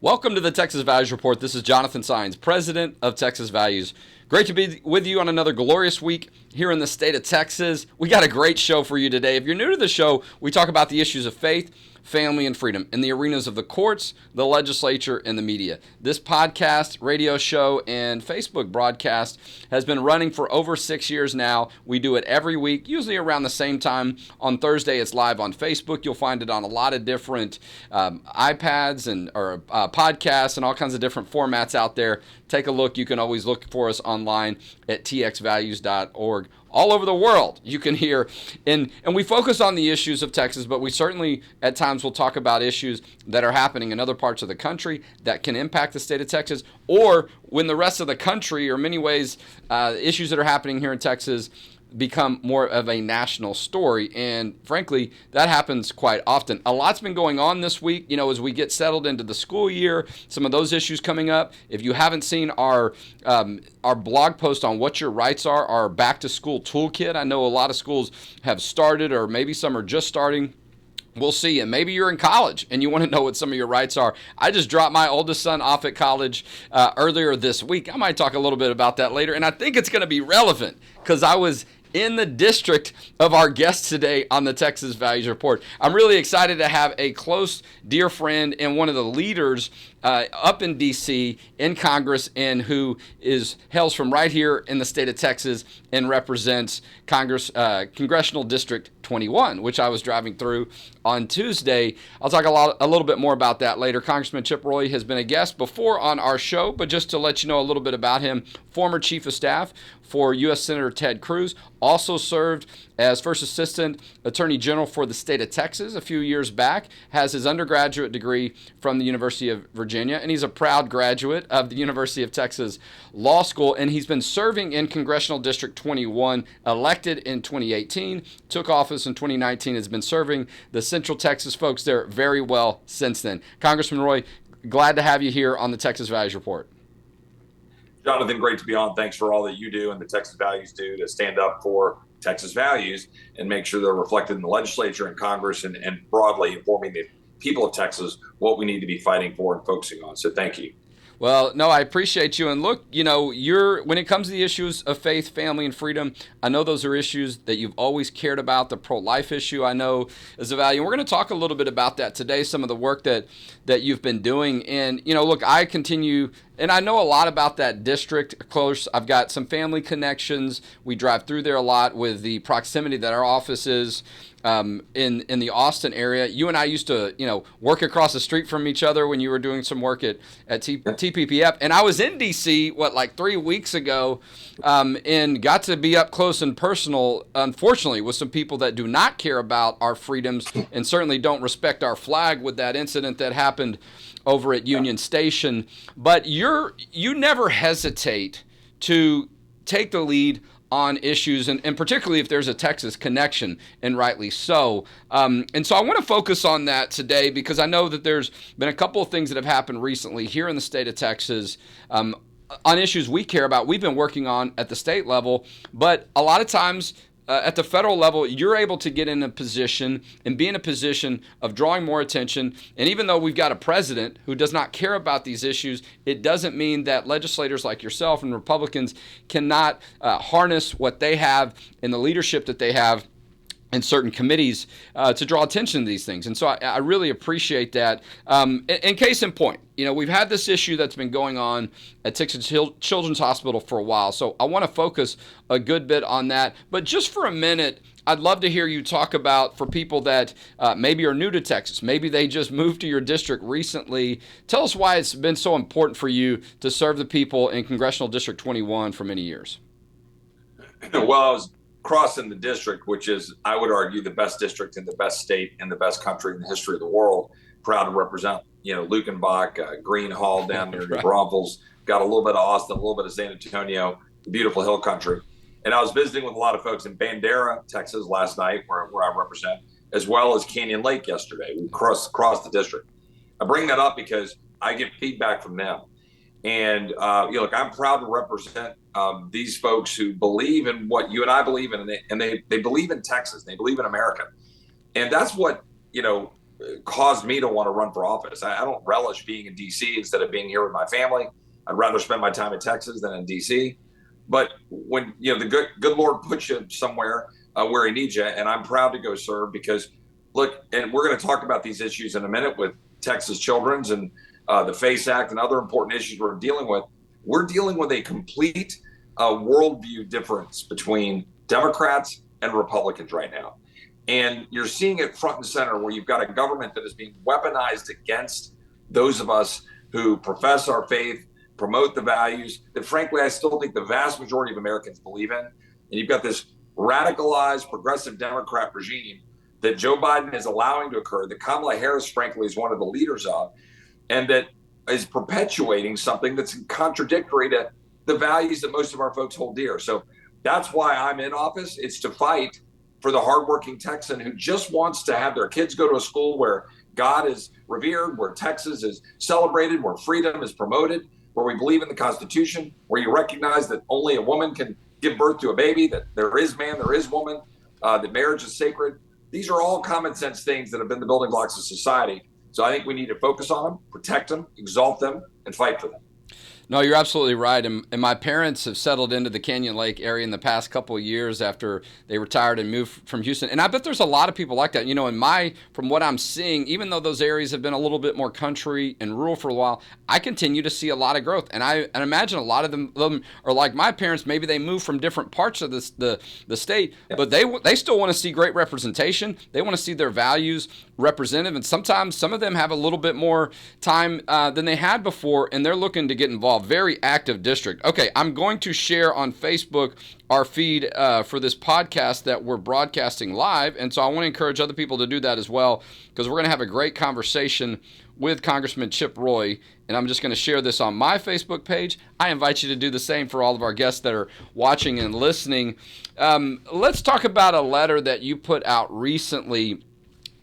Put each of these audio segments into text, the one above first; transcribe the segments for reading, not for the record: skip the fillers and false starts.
Welcome to the Texas Values Report. This is Jonathan Saenz, president of Texas Values. Great to be with you on another glorious week here in the state of Texas. We got a great show for you today. If you're new to the show, we talk about the issues of faith, family, and freedom in the arenas of the courts, the legislature, and the media. This podcast, radio show, and Facebook broadcast has been running for over 6 years now. We do it every week, usually around the same time. On Thursday, it's live on Facebook. You'll find it on a lot of different iPads and podcasts and all kinds of different formats out there. Take a look. You can always look for us online at txvalues.org. All over the world, you can hear. And we focus on the issues of Texas, but we certainly at times will talk about issues that are happening in other parts of the country that can impact the state of Texas, or when the rest of the country, or many ways, issues that are happening here in Texas become more of a national story. And frankly, that happens quite often. A lot's been going on this week, as we get settled into the school year, some of those issues coming up. If you haven't seen our blog post on what your rights are, our back to school toolkit, I know a lot of schools have started, or maybe some are just starting. We'll see. And maybe you're in college and you want to know what some of your rights are. I just dropped my oldest son off at college earlier this week. I might talk a little bit about that later. And I think it's going to be relevant because I was in the district of our guest today on the Texas Values Report. I'm really excited to have a close, dear friend and one of the leaders up in D.C. in Congress, and who hails from right here in the state of Texas and represents Congressional District 21, which I was driving through on Tuesday. I'll talk a little bit more about that later. Congressman Chip Roy has been a guest before on our show, but just to let you know a little bit about him, former Chief of Staff for U.S. Senator Ted Cruz, also served as First Assistant Attorney General for the state of Texas a few years back, has his undergraduate degree from the University of Virginia, and he's a proud graduate of the University of Texas Law School, and he's been serving in Congressional District 21, elected in 2018, took office in 2019, has been serving the Central Texas folks there very well since then. Congressman Roy, glad to have you here on the Texas Values Report. Jonathan, great to be on. Thanks for all that you do and the Texas Values do to stand up for Texas values and make sure they're reflected in the legislature and Congress, and broadly informing the people of Texas what we need to be fighting for and focusing on. So thank you. Well, no, I appreciate you. And look, when it comes to the issues of faith, family, and freedom, I know those are issues that you've always cared about. The pro-life issue, I know, is a value. And we're going to talk a little bit about that today, some of the work that you've been doing. And, look, I continue, and I know a lot about that district close. I've got some family connections. We drive through there a lot with the proximity that our office is in the Austin area. You and I used to, work across the street from each other when you were doing some work at TPPF. And I was in D.C., 3 weeks ago, and got to be up close and personal, unfortunately, with some people that do not care about our freedoms and certainly don't respect our flag with that incident that happened over at Union Station. But you never hesitate to take the lead on issues, and particularly if there's a Texas connection, and rightly so. And so I want to focus on that today because I know that there's been a couple of things that have happened recently here in the state of Texas on issues we care about, we've been working on at the state level, but a lot of times at the federal level, you're able to get in a position and be in a position of drawing more attention. And even though we've got a president who does not care about these issues, it doesn't mean that legislators like yourself and Republicans cannot harness what they have and the leadership that they have in certain committees to draw attention to these things. And so I really appreciate that. In case in point, we've had this issue that's been going on at Texas Children's Hospital for a while. So I want to focus a good bit on that. But just for a minute, I'd love to hear you talk about, for people that maybe are new to Texas, maybe they just moved to your district recently. Tell us why it's been so important for you to serve the people in Congressional District 21 for many years. Well, I was crossing the district, which is, I would argue, the best district in the best state in the best country in the history of the world. Proud to represent, Lukenbach, Green Hall down near New Braunfels, got a little bit of Austin, a little bit of San Antonio, the beautiful hill country. And I was visiting with a lot of folks in Bandera, Texas last night, where I represent, as well as Canyon Lake yesterday. We crossed the district. I bring that up because I get feedback from them. And, look, I'm proud to represent these folks who believe in what you and I believe in, and they believe in Texas. They believe in America. And that's what, caused me to want to run for office. I don't relish being in D.C. instead of being here with my family. I'd rather spend my time in Texas than in D.C. But when the good Lord puts you somewhere where He needs you, and I'm proud to go serve because, look, and we're going to talk about these issues in a minute with Texas Children's and the FACE Act and other important issues we're dealing with. We're dealing with a complete worldview difference between Democrats and Republicans right now. And you're seeing it front and center where you've got a government that is being weaponized against those of us who profess our faith, promote the values that, frankly, I still think the vast majority of Americans believe in. And you've got this radicalized progressive Democrat regime that Joe Biden is allowing to occur, that Kamala Harris, frankly, is one of the leaders of, and that is perpetuating something that's contradictory to the values that most of our folks hold dear. So that's why I'm in office. It's to fight for the hardworking Texan who just wants to have their kids go to a school where God is revered, where Texas is celebrated, where freedom is promoted, where we believe in the Constitution, where you recognize that only a woman can give birth to a baby, that there is man, there is woman, that marriage is sacred. These are all common sense things that have been the building blocks of society. So I think we need to focus on them, protect them, exalt them, and fight for them. No, you're absolutely right. And my parents have settled into the Canyon Lake area in the past couple of years after they retired and moved from Houston. And I bet there's a lot of people like that. From what I'm seeing, even though those areas have been a little bit more country and rural for a while, I continue to see a lot of growth. And I imagine a lot of them are like my parents. Maybe they moved from different parts of the state, but they still want to see great representation. They want to see their values represented. And sometimes some of them have a little bit more time than they had before, and they're looking to get involved. Very active district. Okay, I'm going to share on Facebook our feed for this podcast that we're broadcasting live, and so I want to encourage other people to do that as well, because we're going to have a great conversation with Congressman Chip Roy, and I'm just going to share this on my Facebook page. I invite you to do the same for all of our guests that are watching and listening. Let's talk about a letter that you put out recently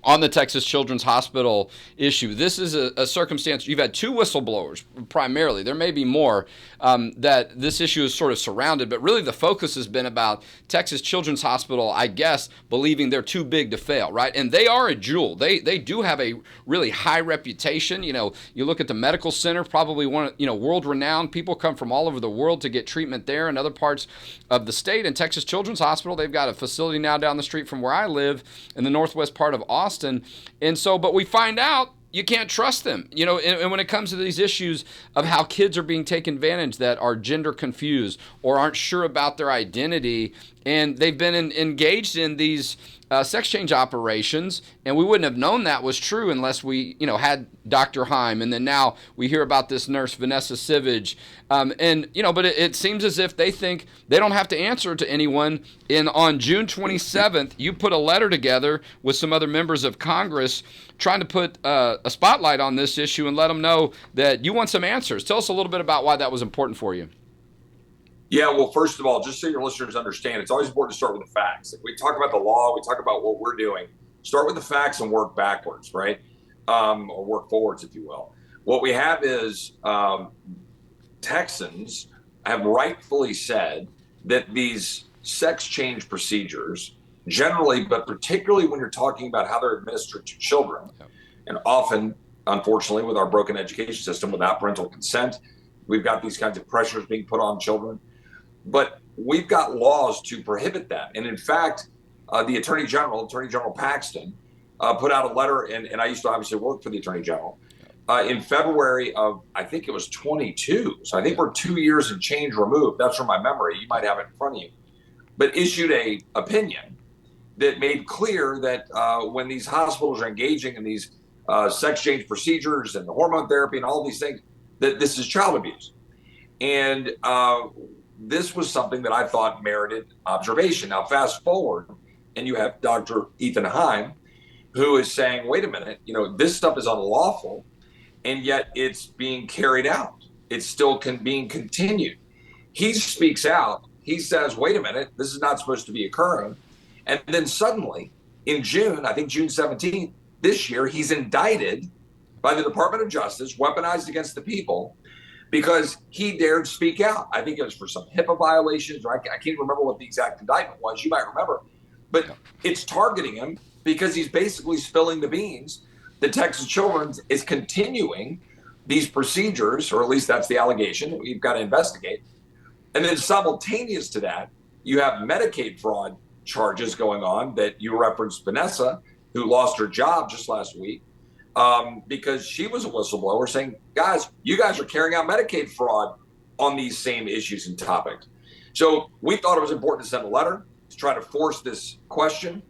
on the Texas Children's Hospital issue. This is a circumstance. You've had two whistleblowers primarily. There may be more that this issue is sort of surrounded, but really the focus has been about Texas Children's Hospital, I guess, believing they're too big to fail, right? And they are a jewel. They do have a really high reputation. You look at the medical center, probably world-renowned. People come from all over the world to get treatment there and other parts of the state. And Texas Children's Hospital, they've got a facility now down the street from where I live in the northwest part of Austin. And so, but we find out you can't trust them, and when it comes to these issues of how kids are being taken advantage that are gender confused or aren't sure about their identity, and they've been engaged in these sex change operations, and we wouldn't have known that was true unless we, had Dr. Heim, and then now we hear about this nurse, Vanessa Sivage, but it seems as if they think they don't have to answer to anyone. And on June 27th, you put a letter together with some other members of Congress trying to put a spotlight on this issue and let them know that you want some answers. Tell us a little bit about why that was important for you. Yeah, well, first of all, just so your listeners understand, it's always important to start with the facts. If we talk about the law, we talk about what we're doing, start with the facts and work backwards, right? Or work forwards, if you will. What we have is Texans have rightfully said that these sex change procedures, generally, but particularly when you're talking about how they're administered to children, and often, unfortunately, with our broken education system, without parental consent, we've got these kinds of pressures being put on children. But we've got laws to prohibit that. And in fact, the Attorney General Paxton, put out a letter, and I used to obviously work for the Attorney General, in February of, I think it was 22. So I think we're 2 years and change removed. That's from my memory. You might have it in front of you. But issued a opinion that made clear that when these hospitals are engaging in these sex change procedures and the hormone therapy and all these things, that this is child abuse. And this was something that I thought merited observation. Now, fast forward, and you have Dr. Ethan Heim, who is saying, wait a minute, this stuff is unlawful, and yet it's being carried out. It's still being continued. He speaks out. He says, wait a minute, this is not supposed to be occurring. And then suddenly, in June, I think June 17th, this year, he's indicted by the Department of Justice, weaponized against the people, because he dared speak out. I think it was for some HIPAA violations, or I can't remember what the exact indictment was. You might remember. But it's targeting him because he's basically spilling the beans the Texas Children's is continuing these procedures, or at least that's the allegation that we've got to investigate. And then simultaneous to that, you have Medicaid fraud charges going on that you referenced Vanessa, who lost her job just last week because she was a whistleblower saying, guys, you guys are carrying out Medicaid fraud on these same issues and topics. So we thought it was important to send a letter to try to force this question.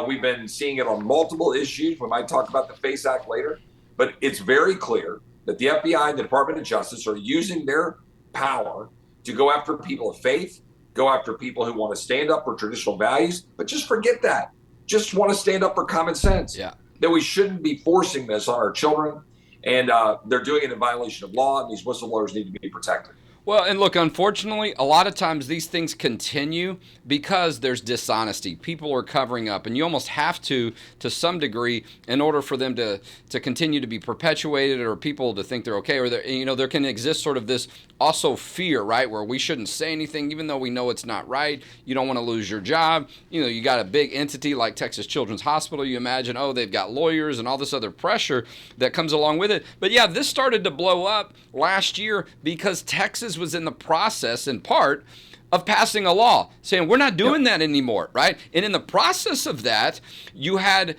We've been seeing it on multiple issues. We might talk about the FACE Act later, but it's very clear that the FBI and the Department of Justice are using their power to go after people of faith, go after people who want to stand up for traditional values, but just forget that. Just want to stand up for common sense. Yeah. That we shouldn't be forcing this on our children, and they're doing it in violation of law, and these whistleblowers need to be protected. Well, and look, unfortunately, a lot of times these things continue because there's dishonesty. People are covering up, and you almost have to some degree, in order for them to continue to be perpetuated or people to think they're okay. Or there can exist sort of this also fear, right, where we shouldn't say anything even though we know it's not right. You don't want to lose your job. You got a big entity like Texas Children's Hospital. You imagine, they've got lawyers and all this other pressure that comes along with it. But yeah, this started to blow up last year because Texas was in the process, in part, of passing a law saying we're not doing that anymore, right? And in the process of that, you had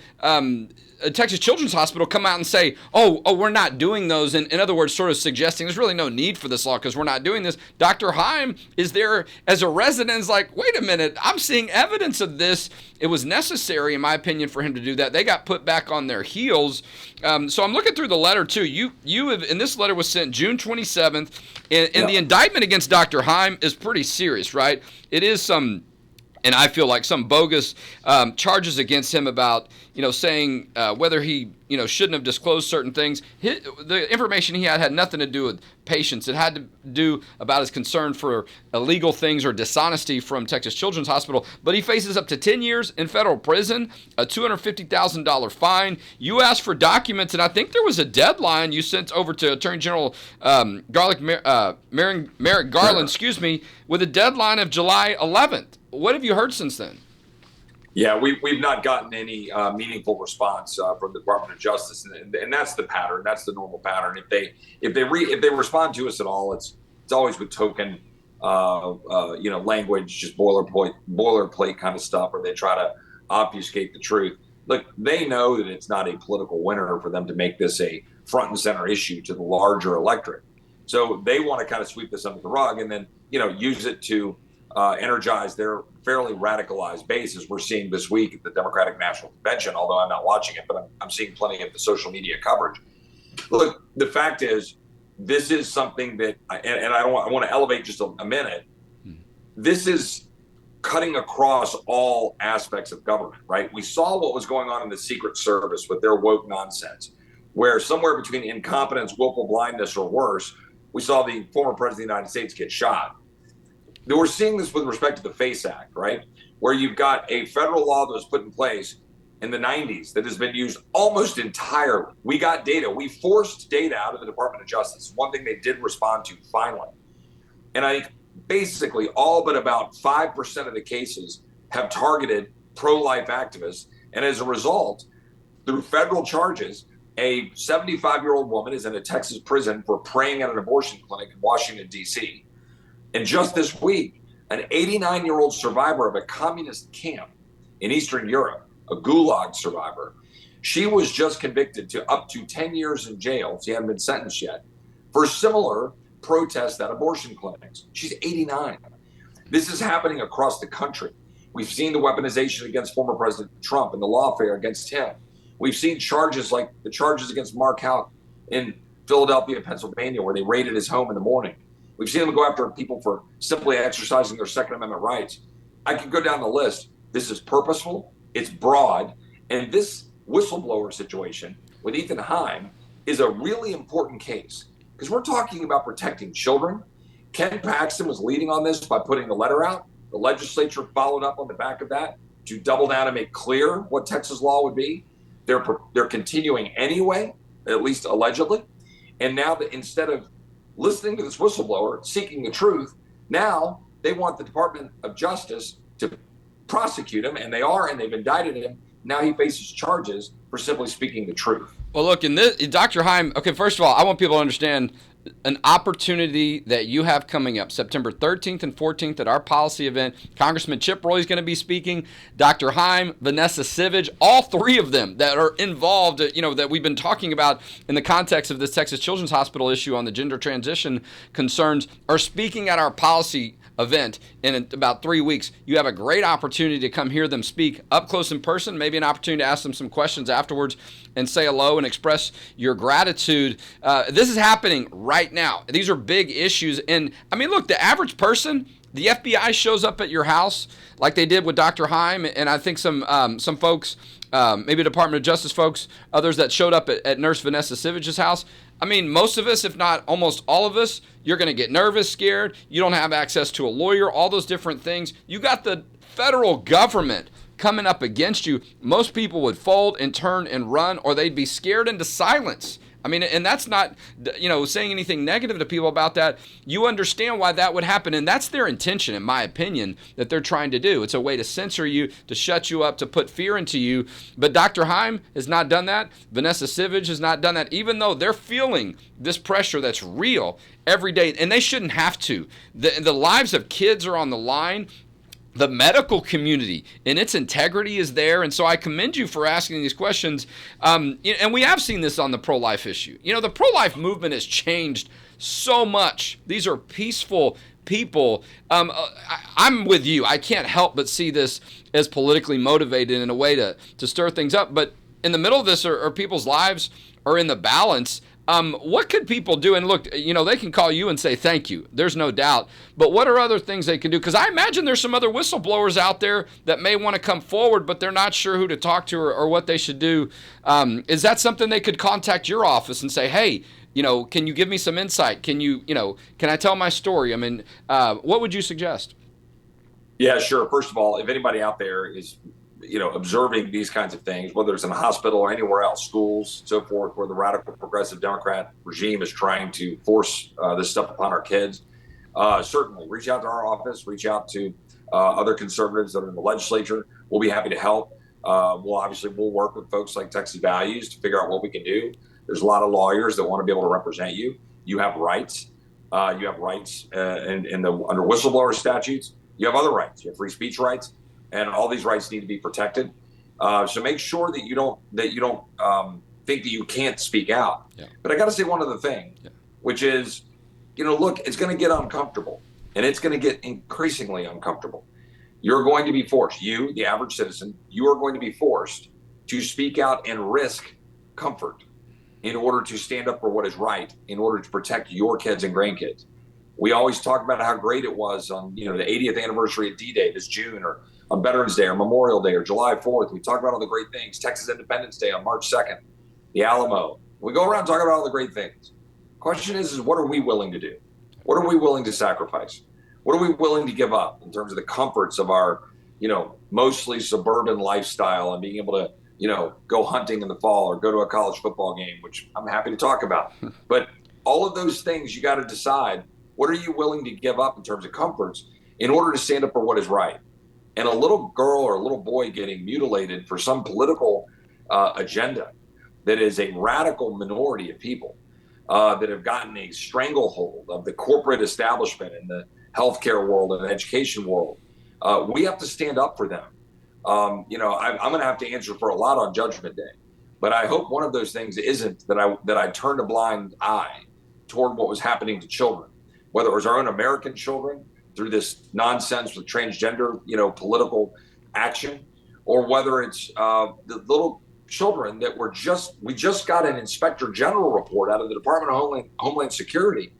Texas Children's Hospital come out and say, oh, we're not doing those. And in other words, sort of suggesting there's really no need for this law because we're not doing this. Dr. Heim is there as a resident, is like, wait a minute, I'm seeing evidence of this. It was necessary, in my opinion, for him to do that. They got put back on their heels. So I'm looking through the letter, too. You have, and this letter was sent June 27th, and the indictment against Dr. Heim is pretty serious, right? It is some, and I feel like some bogus charges against him about, saying whether he, shouldn't have disclosed certain things. The information he had nothing to do with patients. It had to do about his concern for illegal things or dishonesty from Texas Children's Hospital. But he faces up to 10 years in federal prison, a $250,000 fine. You asked for documents, and I think there was a deadline you sent over to Attorney General Merrick Garland, with a deadline of July 11th. What have you heard since then? Yeah, we've not gotten any meaningful response from the Department of Justice, and that's the pattern. That's the normal pattern. If they respond to us at all, it's always with token, language, just boilerplate kind of stuff, or they try to obfuscate the truth. Look, they know that it's not a political winner for them to make this a front and center issue to the larger electorate. So they want to kind of sweep this under the rug and then use it to energize their fairly radicalized base, as we're seeing this week at the Democratic National Convention, although I'm not watching it, but I'm seeing plenty of the social media coverage. Look, the fact is, this is something that, and I want to elevate just a minute, this is cutting across all aspects of government, right? We saw what was going on in the Secret Service with their woke nonsense, where somewhere between incompetence, willful blindness, or worse, we saw the former president of the United States get shot. We're seeing this with respect to the FACE Act, right? Where you've got a federal law that was put in place in the 90s that has been used almost entirely. We got data. We forced data out of the Department of Justice. One thing they did respond to finally. And I think basically all but about 5% of the cases have targeted pro-life activists. And as a result, through federal charges, a 75-year-old woman is in a Texas prison for praying at an abortion clinic in Washington, D.C. And just this week, an 89-year-old survivor of a communist camp in Eastern Europe, a gulag survivor, she was just convicted to up to 10 years in jail, she hadn't been sentenced yet, for similar protests at abortion clinics. She's 89. This is happening across the country. We've seen the weaponization against former President Trump and the lawfare against him. We've seen charges like the charges against Mark Houck in Philadelphia, Pennsylvania, where they raided his home in the morning. We've seen them go after people for simply exercising their Second Amendment rights. I could go down the list. This is purposeful, it's broad, and this whistleblower situation with Ethan Heim is a really important case because we're talking about protecting children. Ken Paxton was leading on this by putting the letter out. The legislature followed up on the back of that to double down and make clear what Texas law would be. They're continuing anyway, at least allegedly. And now that instead of listening to this whistleblower, seeking the truth, now they want the Department of Justice to prosecute him, and they are, and they've indicted him Now he faces charges for simply speaking the truth. Well, look, in this, Dr. Heim, okay, first of all, I want people to understand an opportunity that you have coming up September 13th and 14th at our policy event. Congressman Chip Roy is going to be speaking, Dr. Heim, Vanessa Sivage, all three of them that are involved, that we've been talking about in the context of this Texas Children's Hospital issue on the gender transition concerns, are speaking at our policy event in about 3 weeks. You have a great opportunity to come hear them speak up close in person, maybe an opportunity to ask them some questions afterwards and say hello and express your gratitude. This is happening right now. These are big issues. And I mean, look, the average person, the FBI shows up at your house like they did with Dr. Heim, and I think some folks, maybe Department of Justice folks, others that showed up at Nurse Vanessa Sivage's house. I mean, most of us, if not almost all of us, you're going to get nervous, scared. You don't have access to a lawyer, all those different things. You got the federal government coming up against you. Most people would fold and turn and run, or they'd be scared into silence. I mean, and that's not, saying anything negative to people about that. You understand why that would happen, and that's their intention, in my opinion, that they're trying to do. It's a way to censor you, to shut you up, to put fear into you. But Dr. Heim has not done that. Vanessa Sivage has not done that, even though they're feeling this pressure that's real every day, and they shouldn't have to. The lives of kids are on the line. The medical community and its integrity is there. And so I commend you for asking these questions. And we have seen this on the pro-life issue. The pro-life movement has changed so much. These are peaceful people. I'm with you. I can't help but see this as politically motivated in a way to stir things up. But in the middle of this are people's lives are in the balance. What could people do? And look, they can call you and say thank you. There's no doubt. But what are other things they can do? Because I imagine there's some other whistleblowers out there that may want to come forward, but they're not sure who to talk to or what they should do. Is that something they could contact your office and say, hey, can you give me some insight? Can I tell my story? I mean, what would you suggest? Yeah, sure. First of all, if anybody out there is observing these kinds of things, whether it's in a hospital or anywhere else, schools, so forth, where the radical progressive Democrat regime is trying to force this stuff upon our kids, certainly reach out to our office, reach out to other conservatives that are in the legislature. We'll be happy to help. We'll work with folks like Texas Values to figure out what we can do. There's a lot of lawyers that want to be able to represent you. You have rights. You have rights under whistleblower statutes. You have other rights. You have free speech rights. And all these rights need to be protected. So make sure that you don't think that you can't speak out. Yeah. But I got to say one other thing, which is, look, it's going to get uncomfortable, and it's going to get increasingly uncomfortable. You're going to be forced. You, the average citizen, you are going to be forced to speak out and risk comfort in order to stand up for what is right, in order to protect your kids and grandkids. We always talk about how great it was on, the 80th anniversary of D-Day this June, or on Veterans Day or Memorial Day or July 4th. We talk about all the great things. Texas Independence Day on March 2nd, the Alamo. We go around talking about all the great things. Question is what are we willing to do? What are we willing to sacrifice? What are we willing to give up in terms of the comforts of our, mostly suburban lifestyle and being able to, go hunting in the fall or go to a college football game, which I'm happy to talk about. But all of those things, you got to decide, what are you willing to give up in terms of comforts in order to stand up for what is right? And a little girl or a little boy getting mutilated for some political agenda that is a radical minority of people that have gotten a stranglehold of the corporate establishment in the healthcare world and the education world. We have to stand up for them. I'm going to have to answer for a lot on Judgment Day, but I hope one of those things isn't that I turned a blind eye toward what was happening to children, whether it was our own American children through this nonsense with transgender, political action, or whether it's the little children that we just got an Inspector General report out of the Department of Homeland Security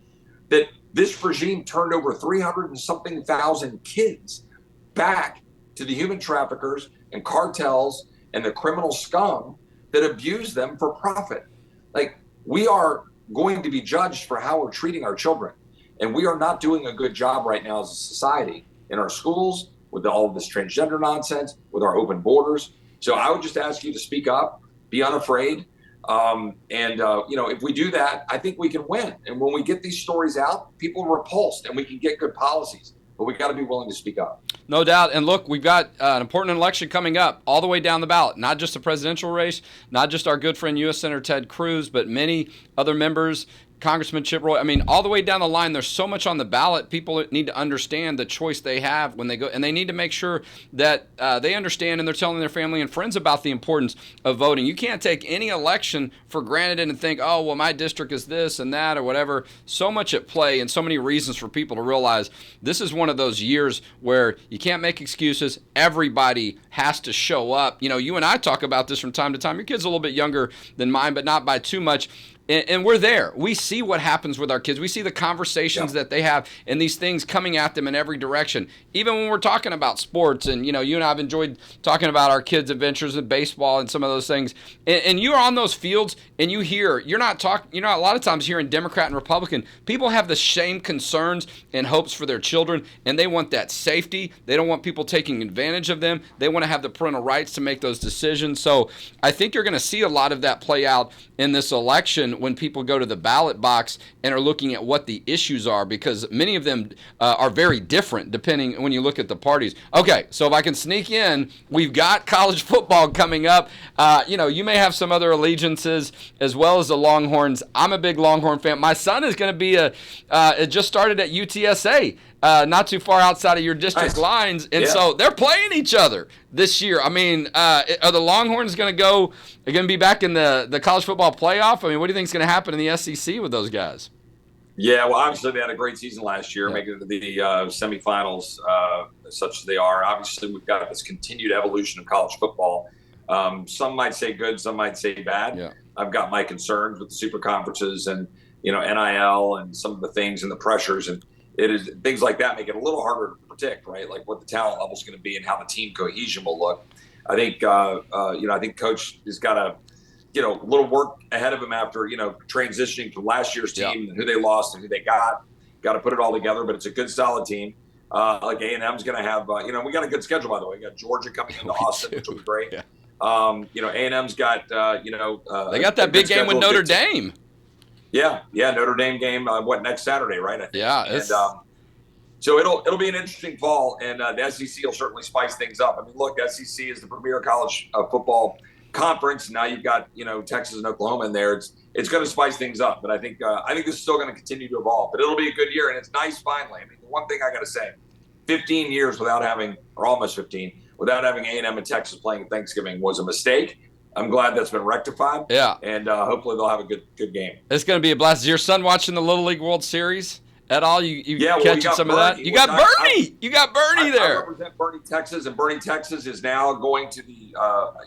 that this regime turned over 300 and something thousand kids back to the human traffickers and cartels and the criminal scum that abuse them for profit. Like, we are going to be judged for how we're treating our children. And we are not doing a good job right now as a society in our schools with all of this transgender nonsense, with our open borders. So I would just ask you to speak up, be unafraid. If we do that, I think we can win. And when we get these stories out, people are repulsed and we can get good policies. but we got to be willing to speak up. No doubt. And look, we've got an important election coming up all the way down the ballot, not just the presidential race, not just our good friend U.S. Senator Ted Cruz, but many other members, Congressman Chip Roy. I mean, all the way down the line, there's so much on the ballot. People need to understand the choice they have when they go, and they need to make sure that they understand and they're telling their family and friends about the importance of voting. You can't take any election for granted and think, oh, well, my district is this and that or whatever. So much at play and so many reasons for people to realize this is one of those years where you can't make excuses. Everybody has to show up. You know, you and I talk about this from time to time. Your kid's a little bit younger than mine, but not by too much. And we're there. We see what happens with our kids. We see the conversations that they have and these things coming at them in every direction. Even when we're talking about sports, and you know, you and I have enjoyed talking about our kids' adventures in baseball and some of those things. And you're on those fields, and you hear you're not a lot of times hearing Democrat and Republican. People have the same concerns and hopes for their children, and they want that safety. They don't want people taking advantage of them. They want to have the parental rights to make those decisions. So I think you're going to see a lot of that play out in this election when people go to the ballot box and are looking at what the issues are, because many of them are very different depending when you look at the parties. Okay, so if I can sneak in, we've got college football coming up. You know, you may have some other allegiances as well as the Longhorns. I'm a big Longhorn fan. My son is going to be it just started at UTSA. Not too far outside of your district lines, and so they're playing each other this year. I mean, are the Longhorns going to be back in the college football playoff? I mean, what do you think is going to happen in the SEC with those guys? Yeah, well, obviously they had a great season last year, making it to the semifinals, such as they are. Obviously, we've got this continued evolution of college football. Some might say good, some might say bad. Yeah. I've got my concerns with the super conferences and, you know, NIL and some of the things and the pressures, and it is things like that make it a little harder to predict, right? Like what the talent level is going to be and how the team cohesion will look. I think, I think Coach has got a little work ahead of him after, transitioning from last year's team and who they lost and who they got. Got to put it all together, but it's a good, solid team. Like A&M's going to have, we got a good schedule, by the way. We got Georgia coming into Austin, which will be great. Yeah. A&M's got, they got that big game with Notre Dame. Yeah, Notre Dame game. Next Saturday, right? I think. Yeah, and so it'll be an interesting fall, and the SEC will certainly spice things up. I mean, look, SEC is the premier college football conference. Now you've got Texas and Oklahoma in there. It's going to spice things up, but I think this is still going to continue to evolve. But it'll be a good year, and it's nice finally. I mean, the one thing I got to say, 15 years without having, or almost 15, without having A&M and Texas playing Thanksgiving was a mistake. I'm glad that's been rectified. Yeah. And hopefully they'll have a good game. It's going to be a blast. Is your son watching the Little League World Series at all? You catching some Bernie. Of that? You got Bernie. You got Bernie there. I represent Bernie, Texas, and Bernie, Texas is now going to the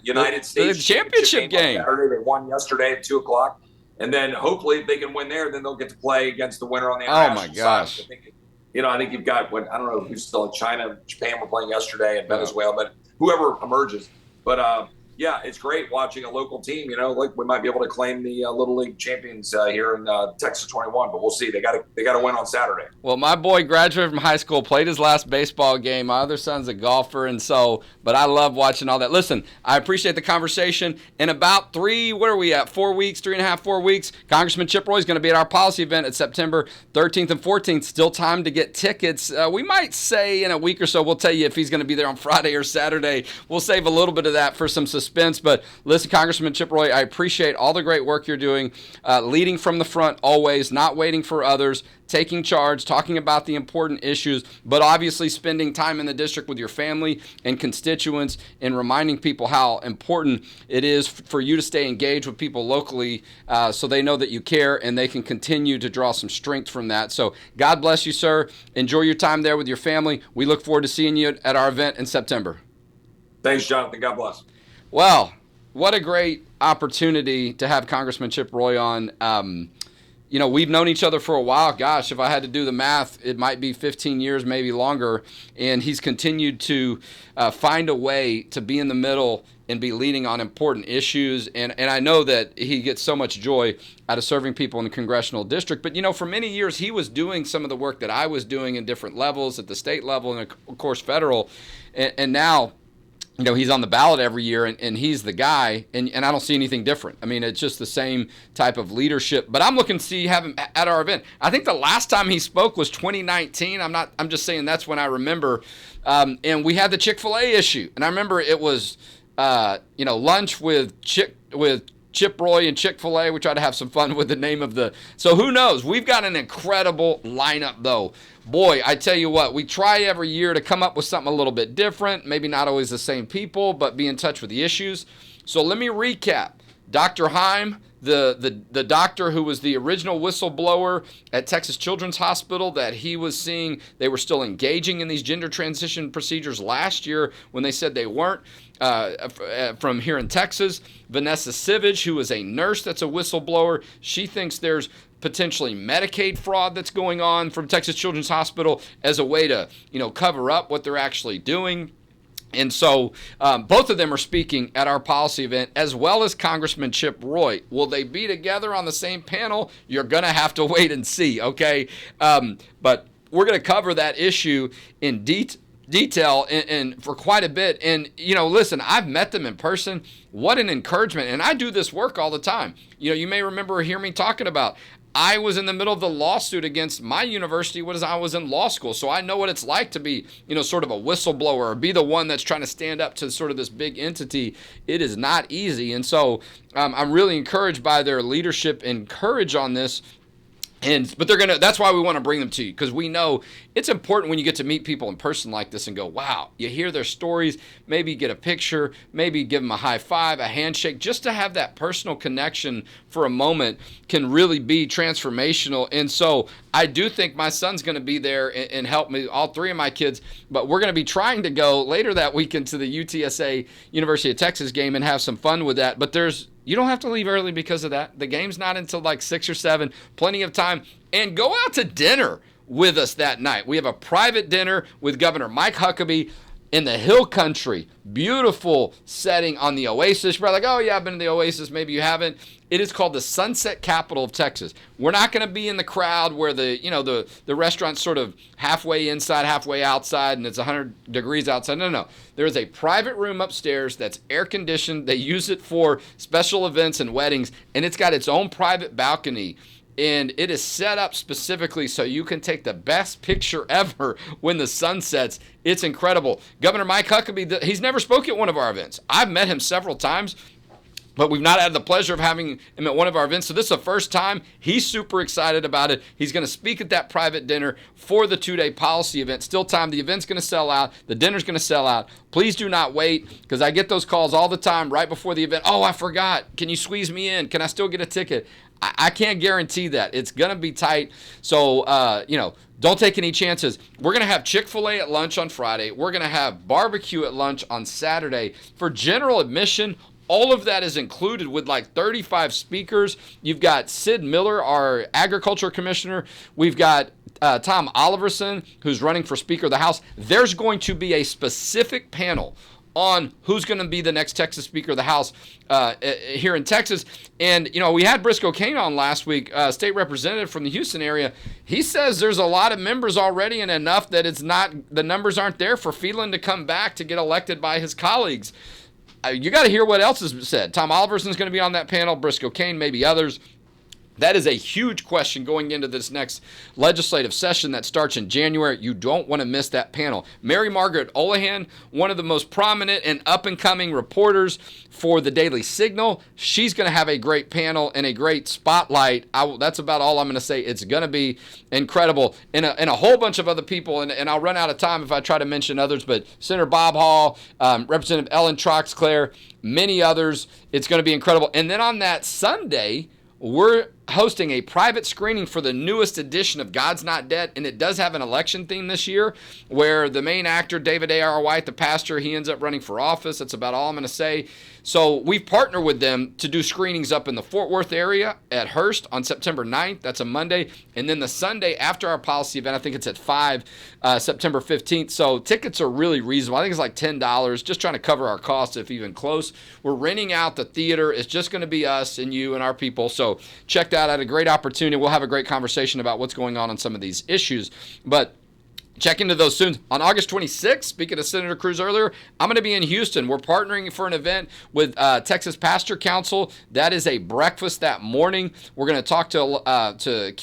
United States the championship game. Saturday. They won yesterday at 2:00. And then hopefully if they can win there, then they'll get to play against the winner on the international side. Oh, my gosh. I think you've got, I don't know who's still in China. Japan were playing yesterday, and Venezuela, but whoever emerges. But, yeah, it's great watching a local team. Like we might be able to claim the Little League champions here in Texas 21, but we'll see. They got to win on Saturday. Well, my boy graduated from high school, played his last baseball game. My other son's a golfer, but I love watching all that. Listen, I appreciate the conversation. In about 4 weeks, 3.5, 4 weeks, Congressman Chip Roy is going to be at our policy event at September 13th and 14th. Still time to get tickets. We might say in a week or so, we'll tell you if he's going to be there on Friday or Saturday. We'll save a little bit of that for some suspense. But listen, Congressman Chip Roy, I appreciate all the great work you're doing, leading from the front always, not waiting for others, taking charge, talking about the important issues, but obviously spending time in the district with your family and constituents and reminding people how important it is for you to stay engaged with people locally so they know that you care and they can continue to draw some strength from that. So God bless you, sir. Enjoy your time there with your family. We look forward to seeing you at our event in September. Thanks, Jonathan. God bless. Well, what a great opportunity to have Congressman Chip Roy on. We've known each other for a while. Gosh, if I had to do the math, it might be 15 years, maybe longer. And he's continued to find a way to be in the middle and be leading on important issues. And I know that he gets so much joy out of serving people in the congressional district. But, for many years, he was doing some of the work that I was doing in different levels, at the state level and, of course, federal. And now, he's on the ballot every year, and he's the guy, and I don't see anything different. I mean, it's just the same type of leadership. But I'm looking to have him at our event. I think the last time he spoke was 2019. I'm just saying that's when I remember. And we had the Chick-fil-A issue, and I remember it was lunch with Chip Roy and Chick-fil-A. We try to have some fun with the name of the. So who knows? We've got an incredible lineup, though. Boy, I tell you what, we try every year to come up with something a little bit different. Maybe not always the same people, but be in touch with the issues. So let me recap. Dr. Heim, the doctor who was the original whistleblower at Texas Children's Hospital, that he was seeing they were still engaging in these gender transition procedures last year when they said they weren't, from here in Texas. Vanessa Sivage, who is a nurse that's a whistleblower, she thinks there's potentially Medicaid fraud that's going on from Texas Children's Hospital as a way to, cover up what they're actually doing. And so both of them are speaking at our policy event, as well as Congressman Chip Roy. Will they be together on the same panel? You're going to have to wait and see, okay? But we're going to cover that issue in detail and for quite a bit. And, listen, I've met them in person. What an encouragement. And I do this work all the time. You may remember or hear me talking about I was in the middle of the lawsuit against my university when I was in law school. So I know what it's like to be, sort of a whistleblower or be the one that's trying to stand up to sort of this big entity. It is not easy. And so I'm really encouraged by their leadership and courage on this. But that's why we want to bring them to you, because we know it's important when you get to meet people in person like this and go, wow, you hear their stories, maybe get a picture, maybe give them a high five, a handshake, just to have that personal connection for a moment can really be transformational. And so I do think my son's going to be there and help me, all three of my kids, but we're going to be trying to go later that weekend to the UTSA University of Texas game and have some fun with that. But you don't have to leave early because of that. The game's not until like 6 or 7. Plenty of time. And go out to dinner with us that night. We have a private dinner with Governor Mike Huckabee in the Hill Country. Beautiful setting on the Oasis. You're like, oh, yeah, I've been to the Oasis. Maybe you haven't. It is called the Sunset Capital of Texas. We're not going to be in the crowd where the restaurant's sort of halfway inside, halfway outside, and it's 100 degrees outside. No. There is a private room upstairs that's air conditioned. They use it for special events and weddings, and it's got its own private balcony. And it is set up specifically so you can take the best picture ever when the sun sets. It's incredible. Governor Mike Huckabee, he's never spoke at one of our events. I've met him several times, but we've not had the pleasure of having him at one of our events. So this is the first time. He's super excited about it. He's going to speak at that private dinner for the 2-day policy event. Still time. The event's going to sell out. The dinner's going to sell out. Please do not wait, because I get those calls all the time right before the event. Oh, I forgot. Can you squeeze me in? Can I still get a ticket? I can't guarantee that. It's going to be tight. So, don't take any chances. We're going to have Chick-fil-A at lunch on Friday. We're going to have barbecue at lunch on Saturday. For general admission, all of that is included with like 35 speakers. You've got Sid Miller, our agriculture commissioner. We've got Tom Oliverson, who's running for Speaker of the House. There's going to be a specific panel on who's going to be the next Texas Speaker of the House here in Texas. And, we had Briscoe Kane on last week, state representative from the Houston area. He says there's a lot of members already and enough that the numbers aren't there for Phelan to come back to get elected by his colleagues. You got to hear what else is said. Tom Oliverson's going to be on that panel, Briscoe Kane, maybe others. That is a huge question going into this next legislative session that starts in January. You don't want to miss that panel. Mary Margaret Olahan, one of the most prominent and up-and-coming reporters for the Daily Signal. She's going to have a great panel and a great spotlight. That's about all I'm going to say. It's going to be incredible. And a whole bunch of other people, and I'll run out of time if I try to mention others, but Senator Bob Hall, Representative Ellen Troxclair, many others. It's going to be incredible. And then on that Sunday, we're hosting a private screening for the newest edition of God's Not Dead, and it does have an election theme this year where the main actor, David A.R. White, the pastor, he ends up running for office. That's about all I'm going to say. So we've partnered with them to do screenings up in the Fort Worth area at Hearst on September 9th. That's a Monday. And then the Sunday after our policy event, I think it's at 5, September 15th. So tickets are really reasonable. I think it's like $10, just trying to cover our costs if even close. We're renting out the theater. It's just going to be us and you and our people. So check that out. A great opportunity. We'll have a great conversation about what's going on some of these issues. But Check into those soon. On August 26th, speaking of Senator Cruz earlier, I'm going to be in Houston. We're partnering for an event with Texas Pastor Council. That is a breakfast that morning. We're going to talk to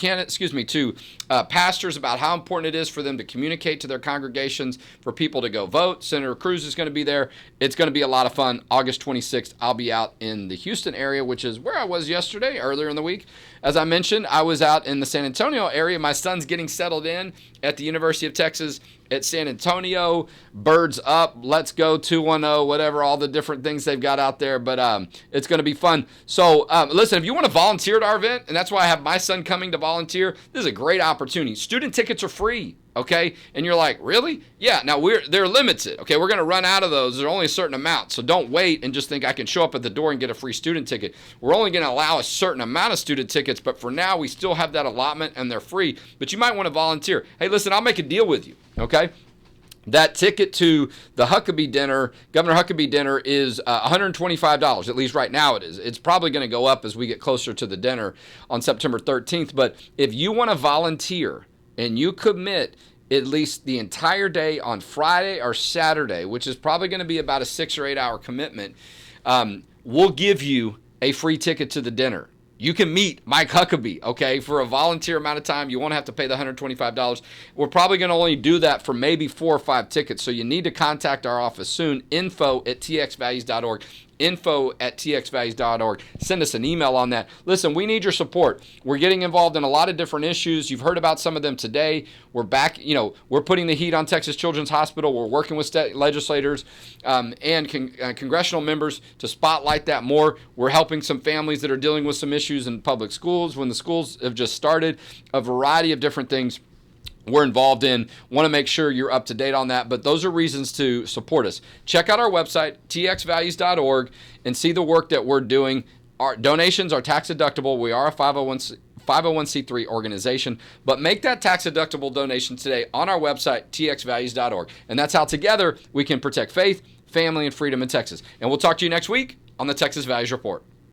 pastors about how important it is for them to communicate to their congregations, for people to go vote. Senator Cruz is going to be there. It's going to be a lot of fun. August 26th, I'll be out in the Houston area, which is where I was yesterday, earlier in the week. As I mentioned, I was out in the San Antonio area. My son's getting settled in at the University of Texas at San Antonio. Birds up, let's go 210, whatever, all the different things they've got out there. But it's going to be fun. So listen, if you want to volunteer at our event, and that's why I have my son coming to volunteer, this is a great opportunity. Student tickets are free. Okay, and you're like, really? Yeah, now they're limited. Okay, we're going to run out of those. There's only a certain amount, so don't wait and just think I can show up at the door and get a free student ticket. We're only going to allow a certain amount of student tickets, but for now, we still have that allotment, and they're free, but you might want to volunteer. Hey, listen, I'll make a deal with you, okay? That ticket to the Huckabee dinner, Governor Huckabee dinner, is $125. At least right now it is. It's probably going to go up as we get closer to the dinner on September 13th, but if you want to volunteer and you commit at least the entire day on Friday or Saturday, which is probably going to be about a 6 or 8 hour commitment, we'll give you a free ticket to the dinner. You can meet Mike Huckabee, okay, for a volunteer amount of time. You won't have to pay the $125. We're probably going to only do that for maybe 4 or 5 tickets, so you need to contact our office soon, info@txvalues.org. info@txvalues.org. Send us an email on that. Listen, we need your support. We're getting involved in a lot of different issues. You've heard about some of them today. We're back, we're putting the heat on Texas Children's Hospital. We're working with state legislators and congressional members to spotlight that more. We're helping some families that are dealing with some issues in public schools when the schools have just started. A variety of different things we're involved in. Want to make sure you're up to date on that, but those are reasons to support us. Check out our website, txvalues.org, and see the work that we're doing. Our donations are tax deductible. We are a 501c3 organization, but make that tax deductible donation today on our website, txvalues.org. And that's how together we can protect faith, family, and freedom in Texas. And we'll talk to you next week on the Texas Values Report.